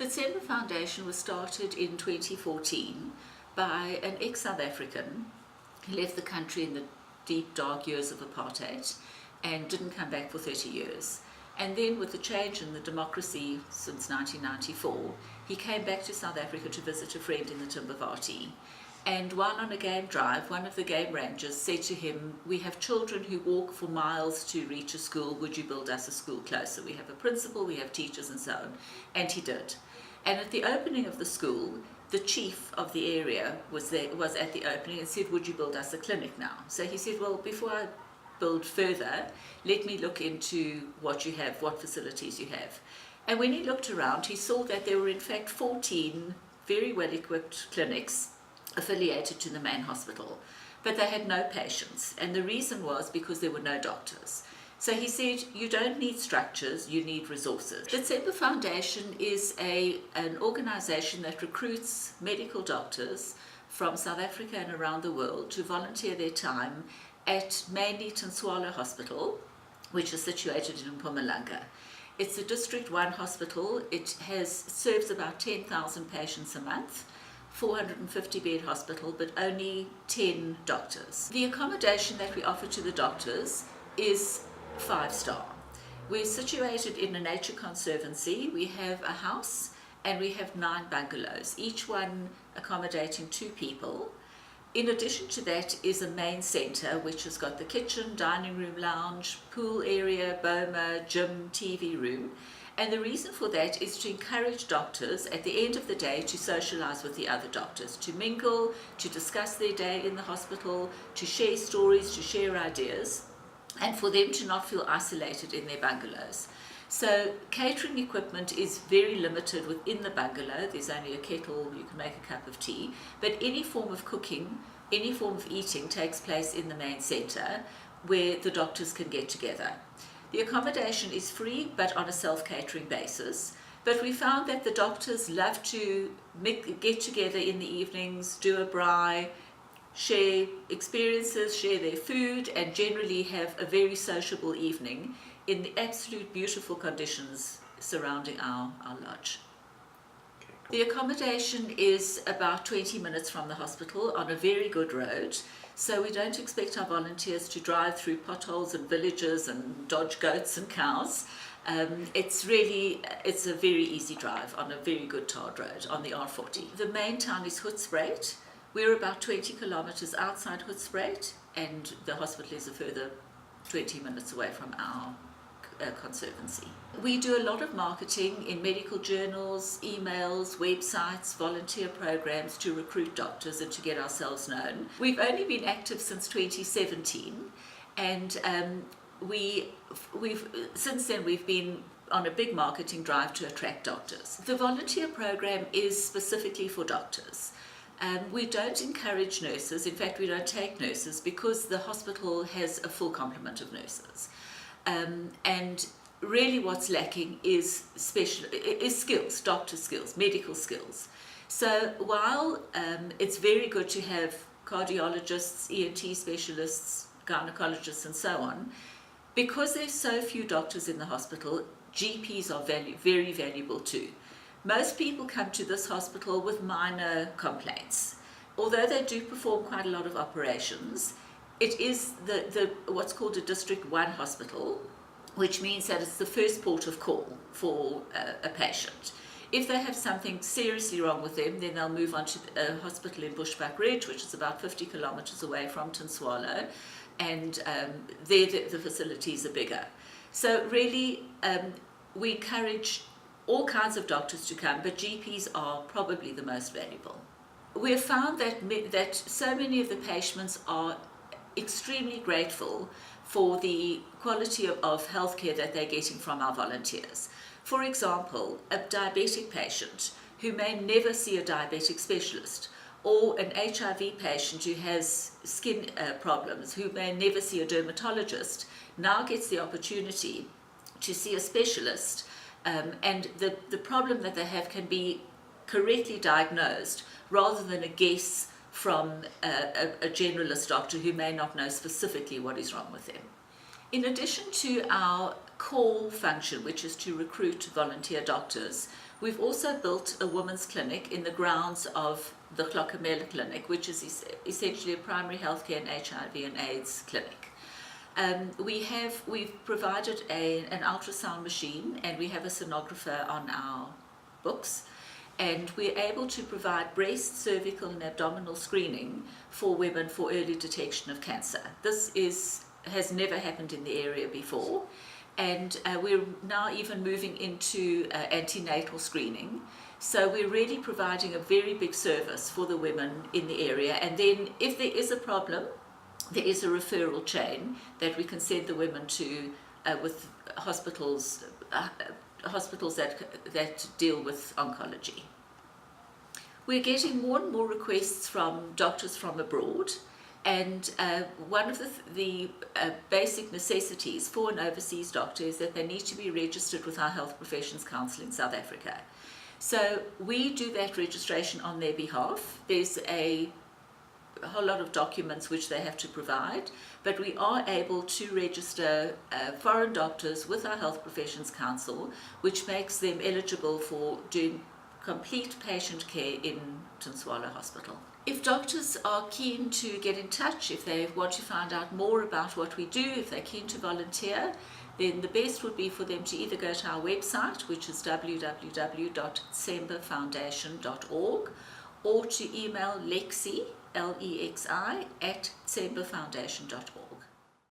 The Tshemba Foundation was started in 2014 by an ex-South African who left the country in the deep, dark years of apartheid and didn't come back for 30 years. And then with the change in the democracy since 1994, he came back to South Africa to visit a friend in the Tshemba. And while on a game drive, one of the game rangers said to him, "We have children who walk for miles to reach a school. Would you build us a school closer? We have a principal, we have teachers," and so on. And he did. And at the opening of the school, the chief of the area was at the opening and said, "Would you build us a clinic now?" So he said, "Well, before I build further, let me look into what you have, what facilities you have." And when he looked around, he saw that there were in fact 14 very well-equipped clinics affiliated to the main hospital, but they had no patients, and the reason was because there were no doctors. So he said, you don't need structures, you need resources. The Tshemba Foundation is an organization that recruits medical doctors from South Africa and around the world to volunteer their time at mainly Tintswalo Hospital, which is situated in Mpumalanga. It's a District 1 hospital. It serves about 10,000 patients a month, 450-bed hospital, but only 10 doctors. The accommodation that we offer to the doctors is 5-star. We're situated in a nature conservancy. We have a house and we have 9 bungalows, each one accommodating 2 people. In addition to that is a main centre which has got the kitchen, dining room, lounge, pool area, boma, gym, TV room. And the reason for that is to encourage doctors at the end of the day to socialise with the other doctors, to mingle, to discuss their day in the hospital, to share stories, to share ideas, and for them to not feel isolated in their bungalows. So catering equipment is very limited within the bungalow. There's only a kettle, you can make a cup of tea, but any form of cooking, any form of eating takes place in the main centre where the doctors can get together. The accommodation is free, but on a self-catering basis. But we found that the doctors love to get together in the evenings, do a braai, share experiences, share their food, and generally have a very sociable evening in the absolute beautiful conditions surrounding our lodge. The accommodation is about 20 minutes from the hospital on a very good road, so we don't expect our volunteers to drive through potholes and villages and dodge goats and cows. It's a very easy drive on a very good tarred road on the R40. The main town is Hoedspruit. We're about 20 kilometers outside Hoedspruit, and the hospital is a further 20 minutes away from our conservancy. We do a lot of marketing in medical journals, emails, websites, volunteer programs to recruit doctors and to get ourselves known. We've only been active since 2017, and since then we've been on a big marketing drive to attract doctors. The volunteer program is specifically for doctors. We don't encourage nurses. In fact, we don't take nurses because the hospital has a full complement of nurses. And really what's lacking is skills, doctor skills, medical skills. So while it's very good to have cardiologists, ENT specialists, gynecologists and so on, because there's so few doctors in the hospital, GPs are very valuable too. Most people come to this hospital with minor complaints. Although they do perform quite a lot of operations, it is what's called a District 1 hospital, which means that it's the first port of call for a patient. If they have something seriously wrong with them, then they'll move on to a hospital in Bushbuckridge, which is about 50 kilometers away from Tintswalo, and there the facilities are bigger. So really, we encourage all kinds of doctors to come, but GPs are probably the most valuable. We've found that so many of the patients are extremely grateful for the quality of healthcare that they're getting from our volunteers. For example, a diabetic patient who may never see a diabetic specialist, or an HIV patient who has skin problems, who may never see a dermatologist, now gets the opportunity to see a specialist, and the problem that they have can be correctly diagnosed rather than a guess from a generalist doctor who may not know specifically what is wrong with them. In addition to our core function, which is to recruit volunteer doctors, We've also built a women's clinic in the grounds of the Tlhokomelo Clinic, which is essentially a primary healthcare and HIV and AIDS clinic. We've provided an ultrasound machine, and we have a sonographer on our books, and we're able to provide breast, cervical and abdominal screening for women for early detection of cancer. This has never happened in the area before, and we're now even moving into antenatal screening. So we're really providing a very big service for the women in the area, and then if there is a problem, there is a referral chain that we can send the women to with hospitals that deal with oncology. We're getting more and more requests from doctors from abroad, and one of the basic necessities for an overseas doctor is that they need to be registered with our Health Professions Council in South Africa. So we do that registration on their behalf. There's a whole lot of documents which they have to provide, but we are able to register foreign doctors with our Health Professions Council, which makes them eligible for doing complete patient care in Tinswala Hospital. If doctors are keen to get in touch, if they want to find out more about what we do, if they're keen to volunteer, then the best would be for them to either go to our website, which is www.tshembafoundation.org, or to email Lexi, Lexi, at tshembafoundation.org.